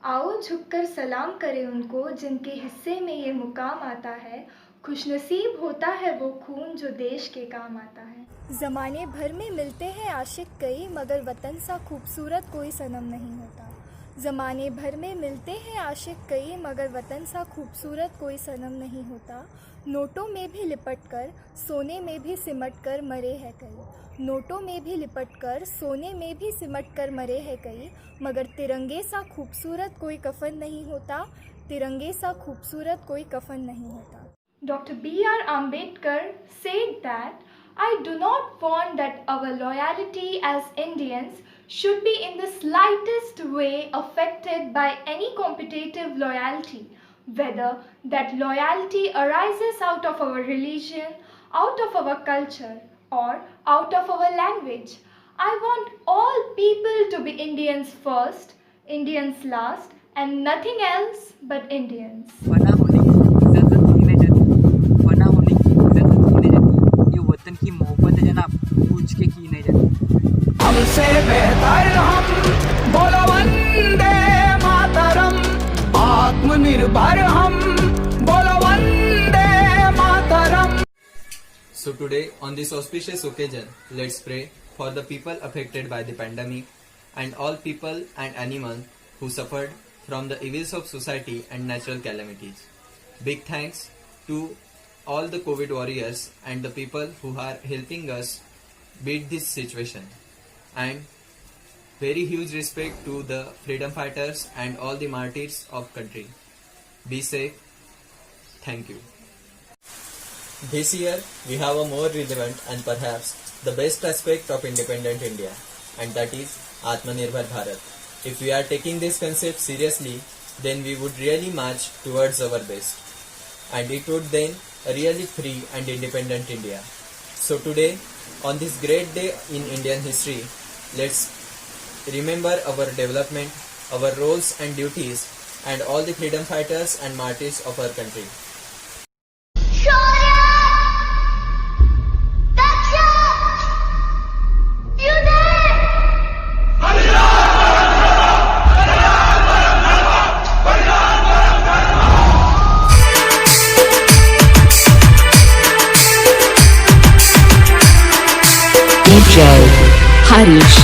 आओ झुककर सलाम करें उनको जिनके हिस्से में ये मुकाम आता है। खुशनसीब होता है वो खून जो देश के काम आता है। ज़माने भर में मिलते हैं आशिक कई, मगर वतन सा खूबसूरत कोई सनम नहीं होता। ज़माने भर में मिलते हैं आशिक कई, मगर वतन सा खूबसूरत कोई सनम नहीं होता। नोटों में भी लिपट कर सोने में भी सिमट कर मरे हैं कई। नोटों में भी लिपट कर सोने में भी सिमट कर मरे हैं कई, मगर तिरंगे सा खूबसूरत कोई कफन नहीं होता। तिरंगे सा खूबसूरत कोई कफन नहीं होता। Dr. B.R. Ambedkar said that, I do not want that our loyalty as Indians should be in the slightest way affected by any competitive loyalty, whether that loyalty arises out of our religion, out of our culture, or out of our language. I want all people to be Indians first, Indians last, and nothing else but Indians. फना होने की इज्जत तो तुम्हें जाती, फना होने की इज्जत तो तुम्हें जाती, ये वतन की मोहब्बत है जनाब, पूछ के की नहीं जाती। हमसे बेहतर हम बोलो वंदे मातरम, आत्मनिर्भर हम बोलो Vande Mataram. So today, on this auspicious occasion, let's pray for the people affected by the pandemic and all people and animals who suffered from the evils of society and natural calamities. Big thanks to all the COVID warriors and the people who are helping us beat this situation. And very huge respect to the freedom fighters and all the martyrs of country. Be safe. Thank you. This year, we have a more relevant and perhaps the best aspect of independent India, and that is Atmanirbhar Bharat. If we are taking this concept seriously, then we would really march towards our best, and it would then a really free and independent India. So today, on this great day in Indian history, let's remember our development, our roles and duties, and all the freedom fighters and martyrs of our country. DJ Harish